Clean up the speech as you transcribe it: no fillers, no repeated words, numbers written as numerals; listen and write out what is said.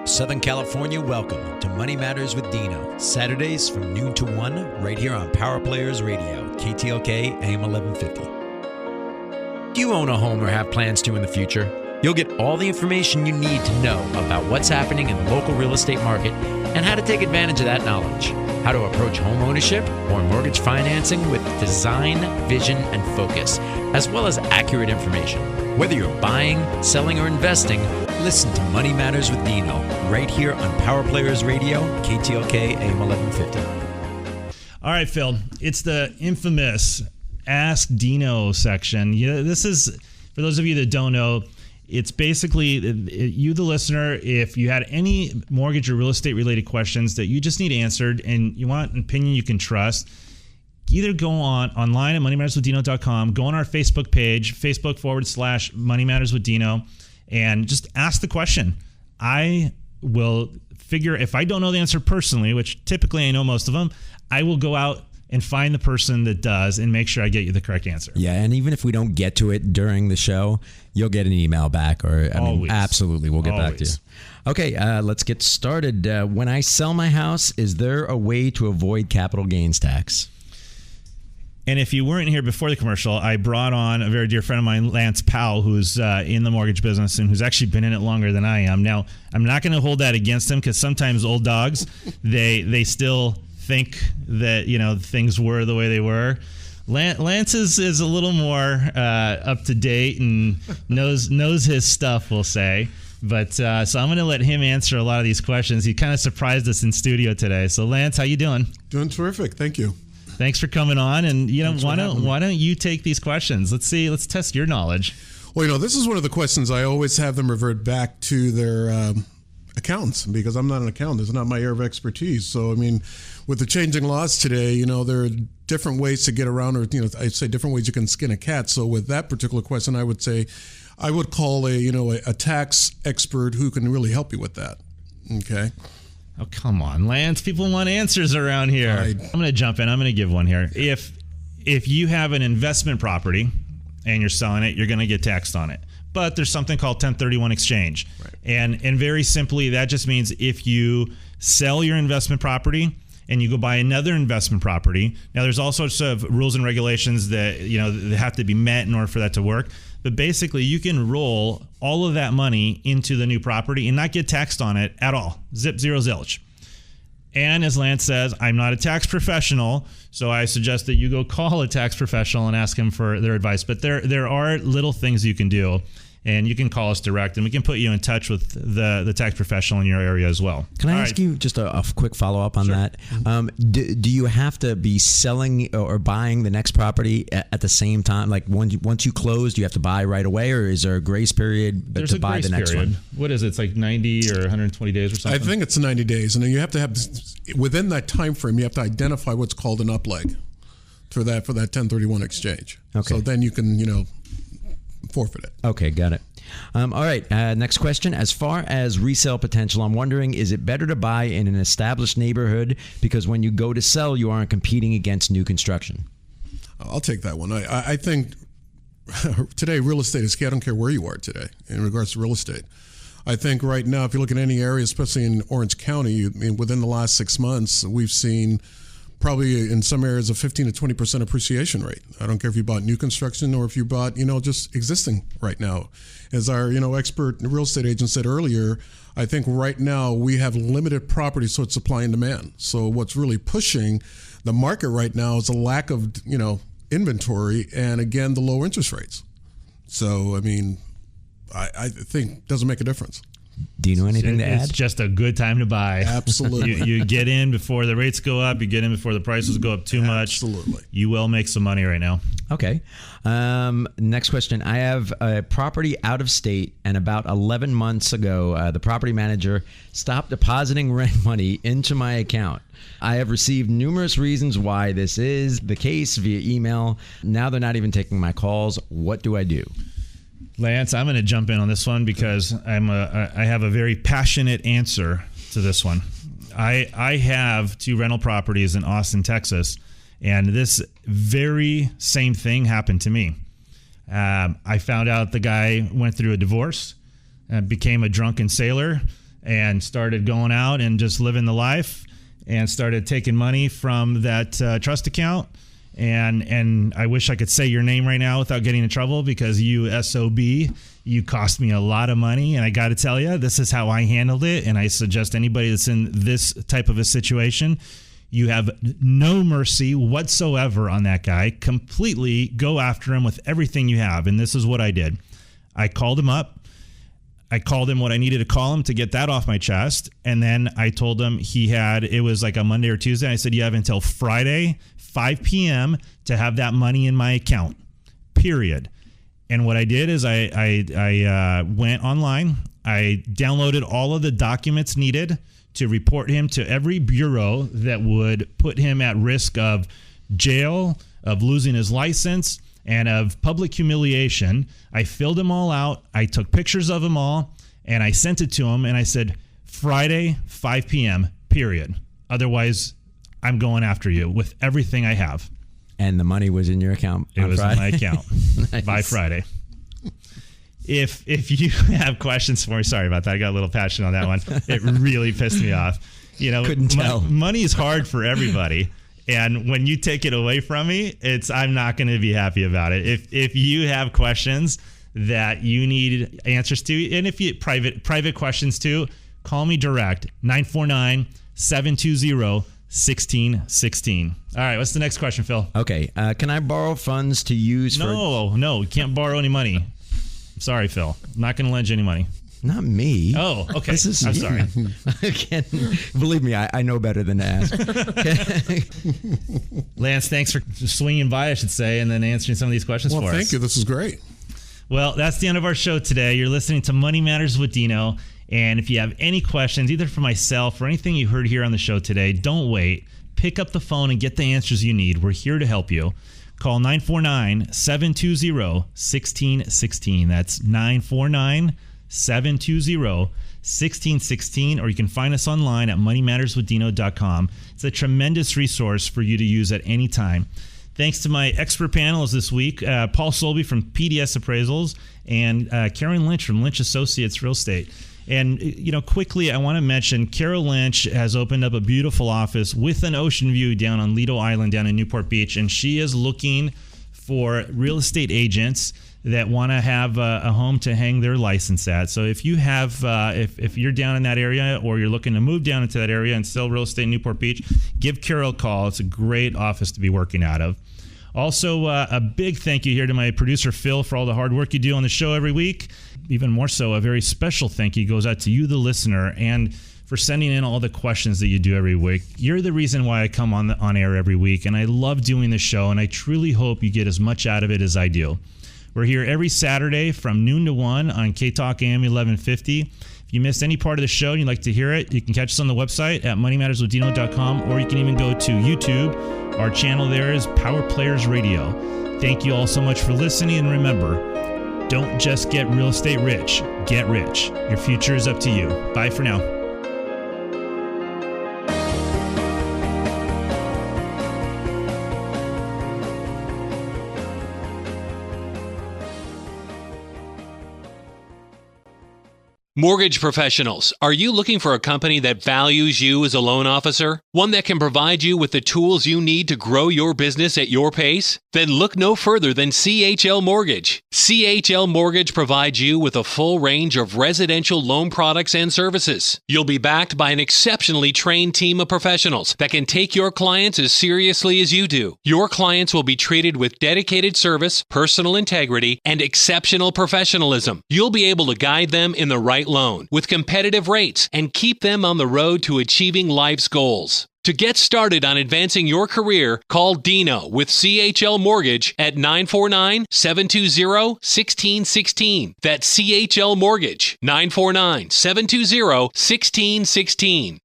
Southern California, welcome to Money Matters with Dino. Saturdays from noon to 1, right here on Power Players Radio, KTLK AM1150. Do you own a home or have plans to in the future? You'll get all the information you need to know about what's happening in the local real estate market and how to take advantage of that knowledge. How to approach home ownership or mortgage financing with design, vision, and focus, as well as accurate information. Whether you're buying, selling, or investing, listen to Money Matters with Dino right here on Power Players Radio, KTLK AM1150. All right, Phil, it's the infamous Ask Dino section. This is, for those of you that don't know, it's basically you, the listener, if you had any mortgage or real estate related questions that you just need answered and you want an opinion you can trust, either go online at moneymatterswithdino.com, go on our Facebook page, Facebook.com/Money Matters with Dino, and just ask the question. I will figure, if I don't know the answer personally, which typically I know most of them, I will go out and find the person that does and make sure I get you the correct answer. Yeah, and even if we don't get to it during the show, you'll get an email back, or absolutely, we'll get back to you. Okay, let's get started. When I sell my house, is there a way to avoid capital gains tax? And if you weren't here before the commercial, I brought on a very dear friend of mine, Lance Powell, who's in the mortgage business and who's actually been in it longer than I am. Now, I'm not going to hold that against him, because sometimes old dogs, they still think that, things were the way they were. Lance is a little more up to date and knows his stuff, we'll say. But so I'm going to let him answer a lot of these questions. He kind of surprised us in studio today. So Lance, how you doing? Doing terrific. Thank you. Thanks for coming on. And why don't you take these questions? Let's test your knowledge. Well, this is one of the questions I always have them revert back to their accountants, because I'm not an accountant. It's not my area of expertise. So, with the changing laws today, there are different ways to get around, or, I'd say different ways you can skin a cat. So with that particular question, I would say I would call a tax expert who can really help you with that. Okay. Oh, come on, Lance. People want answers around here. I'm going to jump in. I'm going to give one here. If you have an investment property and you're selling it, you're going to get taxed on it. But there's something called 1031 exchange. Right. And very simply, that just means if you sell your investment property and you go buy another investment property, now there's all sorts of rules and regulations that that have to be met in order for that to work. But basically, you can roll all of that money into the new property and not get taxed on it at all. Zip, zero, zilch. And as Lance says, I'm not a tax professional, so I suggest that you go call a tax professional and ask them for their advice. But there are little things you can do, and you can call us direct, and we can put you in touch with the tax professional in your area as well. Can I ask you just a quick follow-up on that? Do you have to be selling or buying the next property at the same time? Like once you close, do you have to buy right away, or is there a grace period to buy the next one? What is it? It's like 90 or 120 days or something? I think it's 90 days. And then you have to have, within that time frame, you have to identify what's called an upleg for that 1031 exchange. Okay. So then you can, forfeit it. Okay, got it. All right, next question. As far as resale potential, I'm wondering, is it better to buy in an established neighborhood, because when you go to sell, you aren't competing against new construction? I'll take that one. I think today real estate is key. I don't care where you are today in regards to real estate. I think right now, if you look at any area, especially in Orange County, within the last 6 months, we've seen probably in some areas a 15 to 20% appreciation rate. I don't care if you bought new construction or if you bought, just existing right now. As our, expert real estate agent said earlier, I think right now we have limited property, so it's supply and demand. So what's really pushing the market right now is a lack of, inventory, and again, the low interest rates. So, I think it doesn't make a difference. Do you know anything to add? It's just a good time to buy. Absolutely. You get in before the rates go up. You get in before the prices go up too much. Absolutely. You will make some money right now. Okay. Next question. I have a property out of state, and about 11 months ago, the property manager stopped depositing rent money into my account. I have received numerous reasons why this is the case via email. Now they're not even taking my calls. What do I do? Lance, I'm going to jump in on this one because I have a very passionate answer to this one. I have 2 rental properties in Austin, Texas, and this very same thing happened to me. I found out the guy went through a divorce, became a drunken sailor, and started going out and just living the life and started taking money from that trust account. And I wish I could say your name right now without getting in trouble, because you SOB, you cost me a lot of money. And I got to tell you, this is how I handled it. And I suggest anybody that's in this type of a situation, you have no mercy whatsoever on that guy. Completely go after him with everything you have. And this is what I did. I called him up. I called him what I needed to call him to get that off my chest. And then I told him it was like a Monday or Tuesday. I said, you have until Friday, 5 p.m. to have that money in my account, period. And what I did is I went online. I downloaded all of the documents needed to report him to every bureau that would put him at risk of jail, of losing his license, and of public humiliation. I filled them all out. I took pictures of them all, and I sent it to him, and I said, Friday, 5 p.m., period. Otherwise, I'm going after you with everything I have. And the money was in your account on Friday? It was in my account nice. By Friday. If you have questions for me, sorry about that. I got a little passion on that one. It really pissed me off. Couldn't tell. Money is hard for everybody. And when you take it away from me, I'm not going to be happy about it. If you have questions that you need answers to, and if you private questions too, call me direct, 949-720-1616. All right, what's the next question, Phil? Okay, can I borrow funds to use No, you can't borrow any money. Sorry, Phil. I'm not going to lend you any money. Not me. Oh, okay. I'm sorry. Believe me, I know better than to ask. Lance, thanks for swinging by, I should say, and then answering some of these questions for us. Well, thank you. This is great. Well, that's the end of our show today. You're listening to Money Matters with Dino. And if you have any questions, either for myself or anything you heard here on the show today, don't wait. Pick up the phone and get the answers you need. We're here to help you. Call 949-720-1616. That's 949-720-1616, or you can find us online at moneymatterswithdino.com. It's a tremendous resource for you to use at any time. Thanks to my expert panelists this week, Paul Solby from PDS Appraisals and Karen Lynch from Lynch Associates Real Estate. And, quickly, I want to mention Carol Lynch has opened up a beautiful office with an ocean view down on Lido Island down in Newport Beach. And she is looking for real estate agents that want to have a home to hang their license at. So if you have, if you're down in that area or you're looking to move down into that area and sell real estate in Newport Beach, give Carol a call. It's a great office to be working out of. Also, a big thank you here to my producer, Phil, for all the hard work you do on the show every week. Even more so, a very special thank you goes out to you, the listener, and for sending in all the questions that you do every week. You're the reason why I come on air every week, and I love doing the show, and I truly hope you get as much out of it as I do. We're here every Saturday from noon to 1 on KTLK AM1150. If you missed any part of the show and you'd like to hear it, you can catch us on the website at moneymatterswithdino.com, or you can even go to YouTube. Our channel there is Power Players Radio. Thank you all so much for listening, and remember, don't just get real estate rich, get rich. Your future is up to you. Bye for now. Mortgage professionals, are you looking for a company that values you as a loan officer? One that can provide you with the tools you need to grow your business at your pace? Then look no further than CHL Mortgage. CHL Mortgage provides you with a full range of residential loan products and services. You'll be backed by an exceptionally trained team of professionals that can take your clients as seriously as you do. Your clients will be treated with dedicated service, personal integrity, and exceptional professionalism. You'll be able to guide them in the right loan with competitive rates and keep them on the road to achieving life's goals. To get started on advancing your career, call Dino with CHL Mortgage at 949-720-1616. That's CHL Mortgage, 949-720-1616.